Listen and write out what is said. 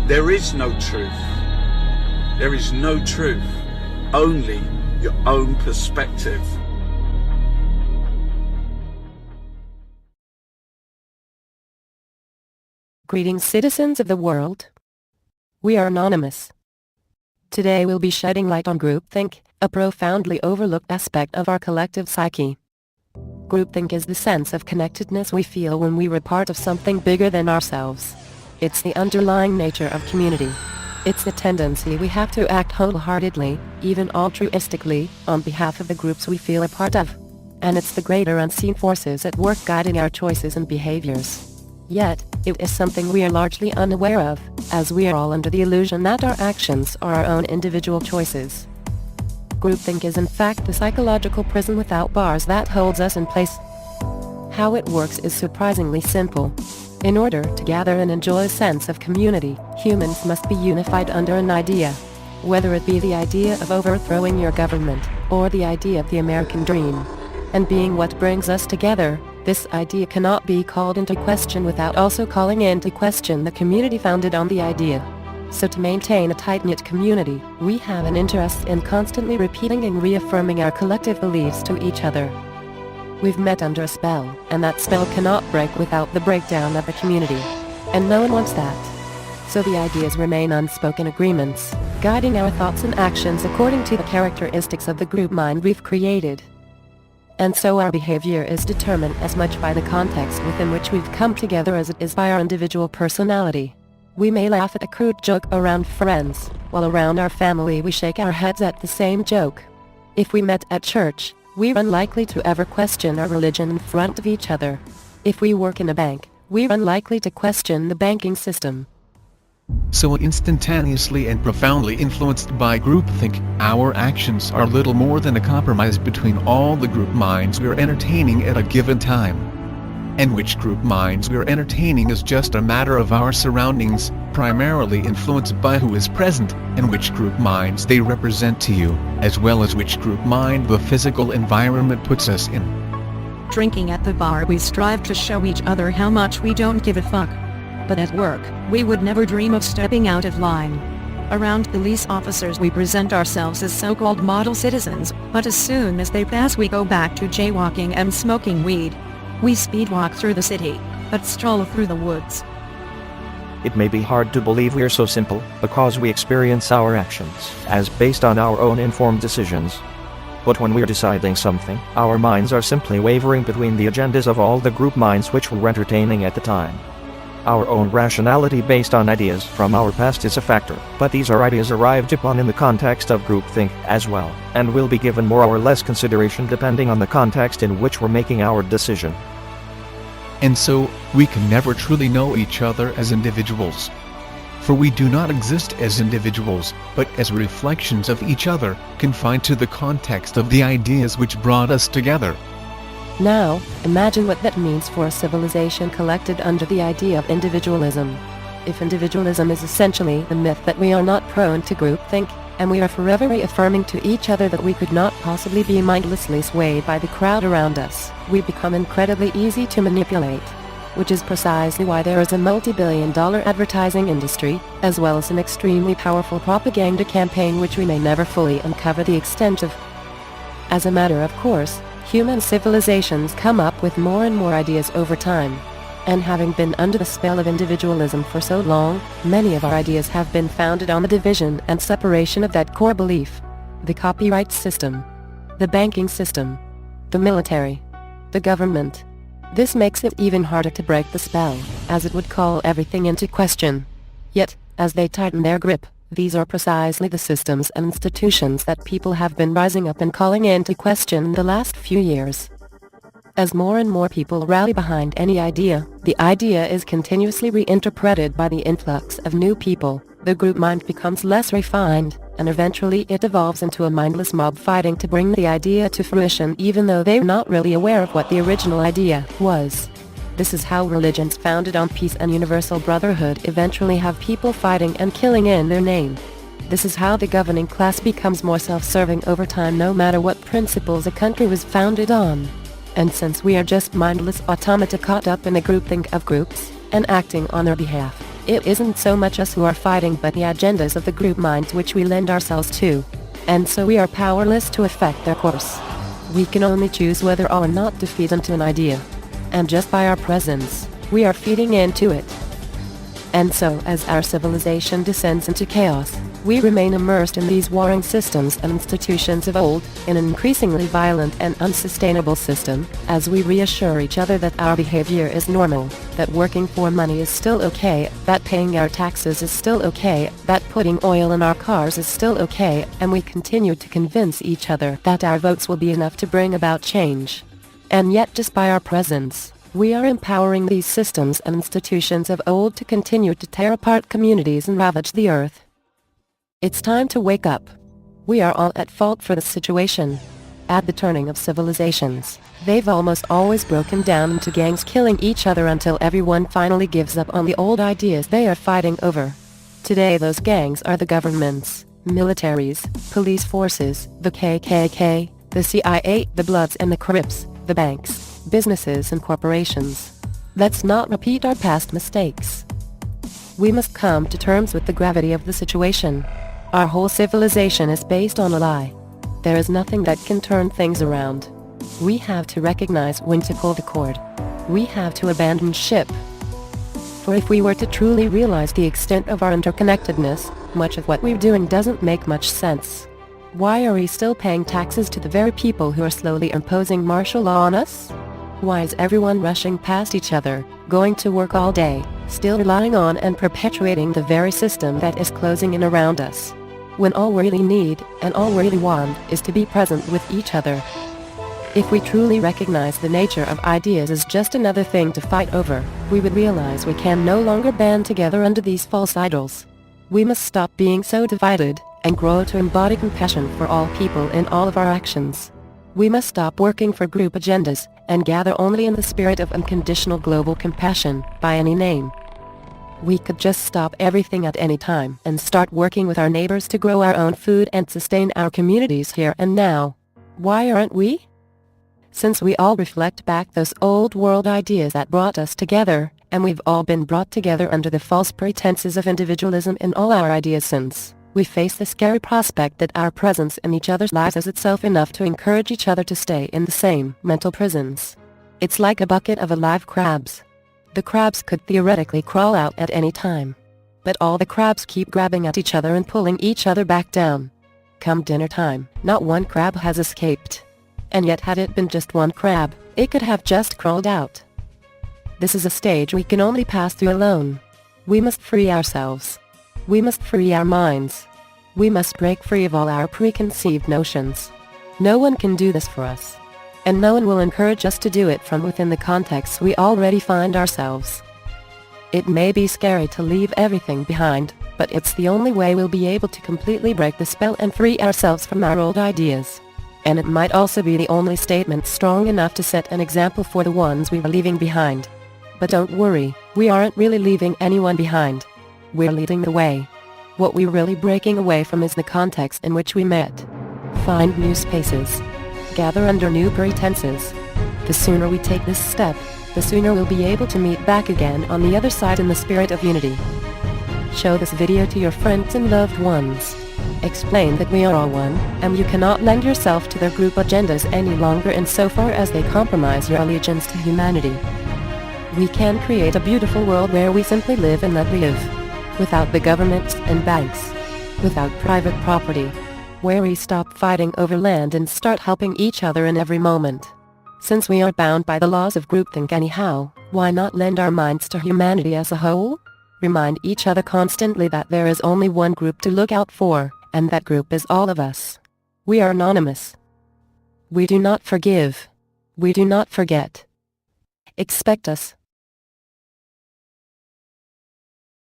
There is no truth. There is no truth. Only your own perspective. Greetings, citizens of the world. We are anonymous. Today we'll be shedding light on groupthink, a profoundly overlooked aspect of our collective psyche. Groupthink is the sense of connectedness we feel when we are part of something bigger than ourselves. It's the underlying nature of community. It's the tendency we have to act wholeheartedly, even altruistically, on behalf of the groups we feel a part of. And it's the greater unseen forces at work guiding our choices and behaviors. Yet, it is something we are largely unaware of, as we are all under the illusion that our actions are our own individual choices. Groupthink is in fact the psychological prison without bars that holds us in place. How it works is surprisingly simple. In order to gather and enjoy a sense of community, humans must be unified under an idea. Whether it be the idea of overthrowing your government, or the idea of the American dream. And being what brings us together, this idea cannot be called into question without also calling into question the community founded on the idea. So to maintain a tight-knit community, we have an interest in constantly repeating and reaffirming our collective beliefs to each other. We've met under a spell, and that spell cannot break without the breakdown of the community. And no one wants that. So the ideas remain unspoken agreements, guiding our thoughts and actions according to the characteristics of the group mind we've created. And so our behavior is determined as much by the context within which we've come together as it is by our individual personality. We may laugh at a crude joke around friends, while around our family we shake our heads at the same joke. If we met at church, we're unlikely to ever question our religion in front of each other. If we work in a bank, we're unlikely to question the banking system. So instantaneously and profoundly influenced by groupthink, our actions are little more than a compromise between all the group minds we're entertaining at a given time. And which group minds we're entertaining is just a matter of our surroundings, primarily influenced by who is present, and which group minds they represent to you, as well as which group mind the physical environment puts us in. Drinking at the bar, we strive to show each other how much we don't give a fuck. But at work, we would never dream of stepping out of line. Around police officers we present ourselves as so-called model citizens, but as soon as they pass we go back to jaywalking and smoking weed. We speedwalk through the city, but stroll through the woods. It may be hard to believe we're so simple, because we experience our actions as based on our own informed decisions. But when we're deciding something, our minds are simply wavering between the agendas of all the group minds which we're entertaining at the time. Our own rationality based on ideas from our past is a factor, but these are ideas arrived upon in the context of groupthink as well, and will be given more or less consideration depending on the context in which we're making our decision. And so, we can never truly know each other as individuals. For we do not exist as individuals, but as reflections of each other, confined to the context of the ideas which brought us together. Now, imagine what that means for a civilization collected under the idea of individualism. If individualism is essentially the myth that we are not prone to groupthink, and we are forever reaffirming to each other that we could not possibly be mindlessly swayed by the crowd around us, we become incredibly easy to manipulate. Which is precisely why there is a multi-billion-dollar advertising industry, as well as an extremely powerful propaganda campaign which we may never fully uncover the extent of. As a matter of course, human civilizations come up with more and more ideas over time. And having been under the spell of individualism for so long, many of our ideas have been founded on the division and separation of that core belief. The copyright system, the banking system, the military, the government. This makes it even harder to break the spell, as it would call everything into question. Yet, as they tighten their grip, these are precisely the systems and institutions that people have been rising up and calling into question in the last few years. As more and more people rally behind any idea, the idea is continuously reinterpreted by the influx of new people, the group mind becomes less refined, and eventually it evolves into a mindless mob fighting to bring the idea to fruition even though they're not really aware of what the original idea was. This is how religions founded on peace and universal brotherhood eventually have people fighting and killing in their name. This is how the governing class becomes more self-serving over time no matter what principles a country was founded on. And since we are just mindless automata caught up in a groupthink of groups, and acting on their behalf, It isn't so much us who are fighting but the agendas of the group minds which we lend ourselves to. And so we are powerless to affect their course. We can only choose whether or not to feed into an idea. And just by our presence, we are feeding into it. And so, as our civilization descends into chaos, we remain immersed in these warring systems and institutions of old, in an increasingly violent and unsustainable system, as we reassure each other that our behavior is normal, that working for money is still okay, that paying our taxes is still okay, that putting oil in our cars is still okay, and we continue to convince each other that our votes will be enough to bring about change. And yet just by our presence, we are empowering these systems and institutions of old to continue to tear apart communities and ravage the earth. It's time to wake up. We are all at fault for this situation. At the turning of civilizations, they've almost always broken down into gangs killing each other until everyone finally gives up on the old ideas they are fighting over. Today those gangs are the governments, militaries, police forces, the KKK, the CIA, the Bloods and the Crips, the banks, businesses and corporations. Let's not repeat our past mistakes. We must come to terms with the gravity of the situation. Our whole civilization is based on a lie. There is nothing that can turn things around. We have to recognize when to pull the cord. We have to abandon ship. For if we were to truly realize the extent of our interconnectedness, much of what we're doing doesn't make much sense. Why are we still paying taxes to the very people who are slowly imposing martial law on us? Why is everyone rushing past each other, going to work all day, still relying on and perpetuating the very system that is closing in around us? When all we really need, and all we really want, is to be present with each other. If we truly recognize the nature of ideas as just another thing to fight over, we would realize we can no longer band together under these false idols. We must stop being so divided, and grow to embody compassion for all people in all of our actions. We must stop working for group agendas, and gather only in the spirit of unconditional global compassion, by any name. We could just stop everything at any time and start working with our neighbors to grow our own food and sustain our communities here and now. Why aren't we? Since we all reflect back those old world ideas that brought us together, and we've all been brought together under the false pretenses of individualism in all our ideas since, we face the scary prospect that our presence in each other's lives is itself enough to encourage each other to stay in the same mental prisons. It's like a bucket of alive crabs. The crabs could theoretically crawl out at any time. But all the crabs keep grabbing at each other and pulling each other back down. Come dinner time, not one crab has escaped. And yet had it been just one crab, it could have just crawled out. This is a stage we can only pass through alone. We must free ourselves. We must free our minds. We must break free of all our preconceived notions. No one can do this for us. And no one will encourage us to do it from within the context we already find ourselves. It may be scary to leave everything behind, but it's the only way we'll be able to completely break the spell and free ourselves from our old ideas. And it might also be the only statement strong enough to set an example for the ones we are leaving behind. But don't worry, we aren't really leaving anyone behind. We're leading the way. What we're really breaking away from is the context in which we met. Find new spaces. Gather under new pretenses. The sooner we take this step, the sooner we'll be able to meet back again on the other side in the spirit of unity. Show this video to your friends and loved ones. Explain that we are all one, and you cannot lend yourself to their group agendas any longer insofar as they compromise your allegiance to humanity. We can create a beautiful world where we simply live and let live. Without the governments and banks. Without private property. Where we stop fighting over land and start helping each other in every moment. Since we are bound by the laws of groupthink anyhow, why not lend our minds to humanity as a whole? Remind each other constantly that there is only one group to look out for, and that group is all of us. We are anonymous. We do not forgive. We do not forget. Expect us.